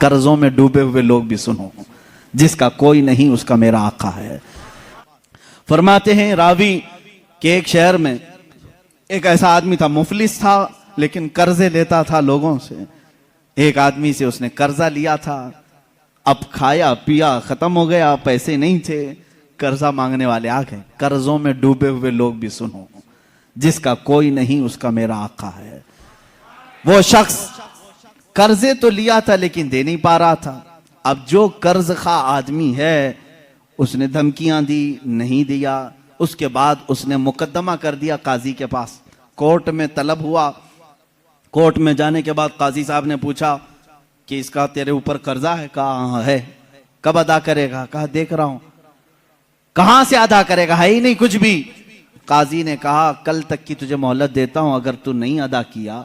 कर्जों में डूबे हुए लोग भी सुनो, जिसका कोई नहीं उसका मेरा आका है। फरमाते हैं रावी कि एक शहर में एक ऐसा आदमी था, मुफलिस था लेकिन कर्जे लेता था लोगों से। एक आदमी से उसने कर्जा लिया था, अब खाया पिया खत्म हो गया, पैसे नहीं थे, कर्जा मांगने वाले आ गए। कर्जों में डूबे हुए लोग भी सुनो, जिसका कोई नहीं उसका मेरा आका है। वो शख्स कर्जे तो लिया था लेकिन दे नहीं पा रहा था। अब जो कर्ज खा आदमी है उसने धमकियां दी, नहीं दिया। उसके बाद उसने मुकदमा कर दिया काजी के पास, कोर्ट में तलब हुआ। कोर्ट में जाने के बाद काजी साहब ने पूछा कि इसका तेरे ऊपर कर्जा है? कहा हाँ है। कब अदा करेगा? कहा देख रहा हूं। कहां से अदा करेगा? है ही नहीं कुछ भी। काजी ने कहा कल तक की तुझे मोहलत देता हूं, अगर तू नहीं अदा किया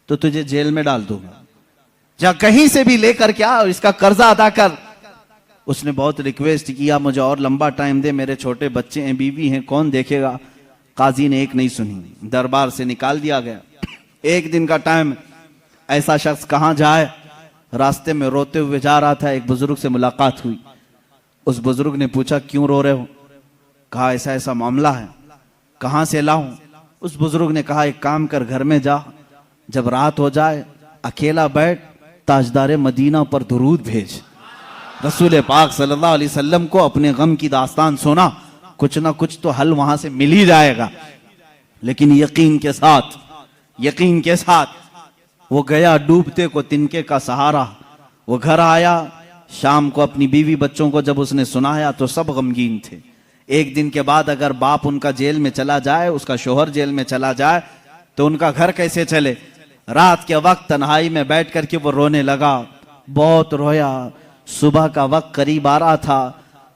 तो तुझे जेल में डाल दूंगा, जा कहीं से भी लेकर क्या और इसका कर्जा अदा कर। उसने बहुत रिक्वेस्ट किया, मुझे और लंबा टाइम दे, मेरे छोटे बच्चे हैं, बीवी हैं, कौन देखेगा। काजी ने एक नहीं सुनी, दरबार से निकाल दिया गया। एक दिन का टाइम, ऐसा शख्स कहां जाए, रास्ते में रोते हुए जा रहा था। एक बुजुर्ग से मुलाकात हुई। उस बुजुर्ग ने पूछा क्यों रो रहे हो? कहा ऐसा ऐसा मामला है। कहां से लाऊं? उस बुजुर्ग ने कहा एक काम कर, घर में जा, जब रात हो जाए अकेला बैठ, ताजदार मदीना पर दुरूद भेज। रसूल पाक सल्लल्लाहु अलैहि वसल्लम को अपने गम की दास्तान सुना, कुछ ना कुछ तो हल वहां से मिल ही जाएगा। लेकिन यकीन के साथ वो गया, डूबते को तिनके का सहारा। वो घर आया, शाम को अपनी बीवी बच्चों को जब उसने सुनाया तो सब गमगीन थे। एक दिन के बाद अगर बाप उनका जेल में चला जाए, उसका शोहर जेल में चला जाए, तो उनका घर कैसे चले। रात के वक्त तन्हाई में बैठ करके वो रोने लगा, बहुत रोया। सुबह का वक्त करीब आ रहा था,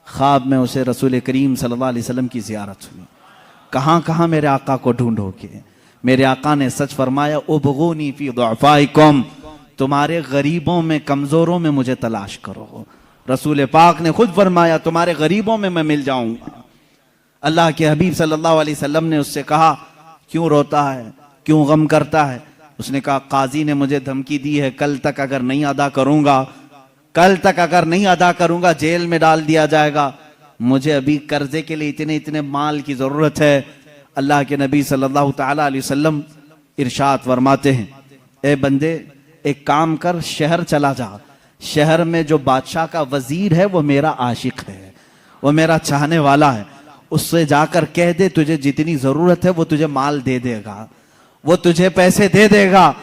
ख्वाब में उसे रसूल करीम सल्लल्लाहु अलैहि वसल्लम की ज़ियारत हुई। कहाँ कहाँ मेरे आका को ढूंढोगे? मेरे आका ने सच फरमाया, उबगूनी फी दुअफ़ाइकुम, तुम्हारे गरीबों में, कमजोरों में मुझे तलाश करो। रसूल पाक ने खुद फरमाया, तुम्हारे गरीबों में मैं मिल जाऊंगा। अल्लाह के हबीब सल्लल्लाहु अलैहि वसल्लम ने उससे कहा क्यों रोता है, क्यों गम करता है? उसने कहा काजी ने मुझे धमकी दी है, कल तक अगर नहीं अदा करूंगा जेल में डाल दिया जाएगा। मुझे अभी कर्जे के लिए इतने माल की जरूरत है। अल्लाह के नबी सल्लल्लाहु ताला अलैहि वसल्लम इरशाद फरमाते हैं, ए बंदे एक काम कर, शहर चला जा। शहर में जो बादशाह का वजीर है वो मेरा आशिक है, वो मेरा चाहने वाला है। उससे जाकर कह दे तुझे जितनी जरूरत है वो तुझे माल दे देगा, वो तुझे पैसे दे देगा।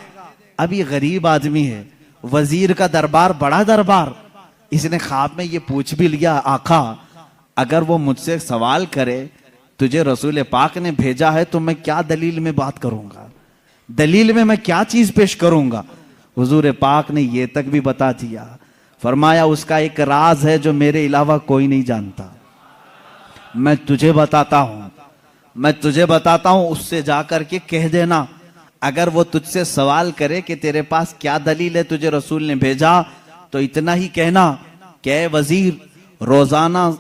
अब ये गरीब आदमी है, वजीर का दरबार बड़ा दरबार। इसने ख्वाब में ये पूछ भी लिया, आका अगर वो मुझसे सवाल करे तुझे रसूल पाक ने भेजा है तो मैं क्या दलील में बात करूंगा, दलील में मैं क्या चीज पेश करूंगा। हुजूर पाक ने ये तक भी बता दिया, फरमाया उसका एक राज है जो मेरे अलावा कोई नहीं जानता। मैं तुझे बताता हूं, उससे जाकर के कह देना। अगर वो तुझसे सवाल करे कि तेरे पास क्या दलील है, तुझे रसूल ने भेजा, तो इतना ही कहना कि वजीर रोजाना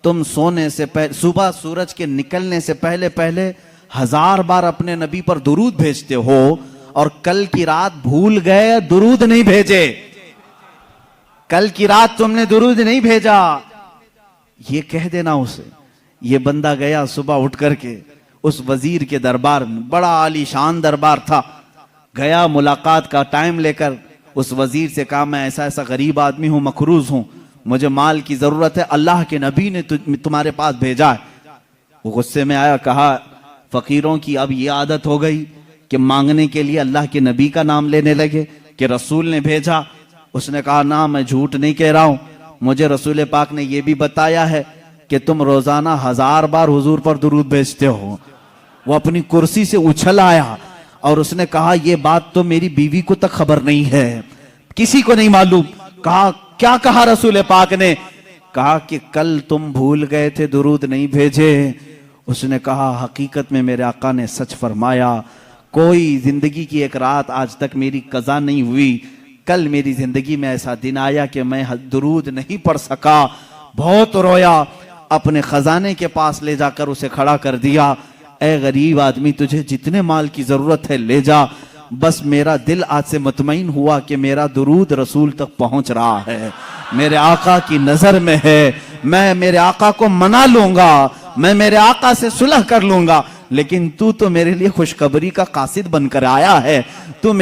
तुम सोने से पहले, सुबह सूरज के निकलने से पहले पहले 1000 बार अपने नबी पर दुरूद भेजते हो और कल की रात भूल गए, दुरूद नहीं भेजे। कल की रात तुमने दुरूद नहीं भेजा, ये कह देना उसे। ये बंदा गया सुबह उठ करके उस वजीर के दरबार में, बड़ा आलीशान दरबार था। गया, मुलाकात का टाइम लेकर उस वजीर से कहा मैं ऐसा ऐसा गरीब आदमी हूं, मखरूज हूं, मुझे माल की जरूरत है, अल्लाह के नबी ने तुम्हारे पास भेजा है। वो गुस्से में आया, कहा फकीरों की अब ये आदत हो गई कि मांगने के लिए अल्लाह के नबी का नाम लेने लगे कि रसूल ने भेजा। उसने कहा ना, मैं झूठ नहीं कह रहा हूं, मुझे रसूल पाक ने यह भी बताया है कि तुम रोजाना 1000 बार हुजूर पर दुरूद भेजते हो। वो अपनी कुर्सी से उछल आया और उसने कहा यह बात तो मेरी बीवी को तक खबर नहीं है, किसी को नहीं मालूम। कहा क्या कहा रसूल पाक ने? कहा कि कल तुम भूल गए थे, दुरूद नहीं भेजे। उसने कहा हकीकत में मेरे आका ने सच फरमाया, कोई जिंदगी की एक रात आज तक मेरी कज़ा नहीं हुई। कल मेरी जिंदगी में ऐसा दिन आया कि मैं दुरूद नहीं पढ़ सका, बहुत रोया, अपने खजाने के पास ले जाकर उसे खड़ा कर दिया। ए गरीब आदमी, तुझे जितने माल की जरूरत है ले जा, बस मेरा दिल आज से मुतमईन हुआ कि मेरा दुरूद रसूल तक पहुंच रहा है, मेरे आका की नजर में है। मैं मेरे आका को मना लूंगा, मैं मेरे आका से सुलह कर लूंगा, लेकिन तू तो मेरे लिए खुशखबरी का कासिद बनकर आया है। तू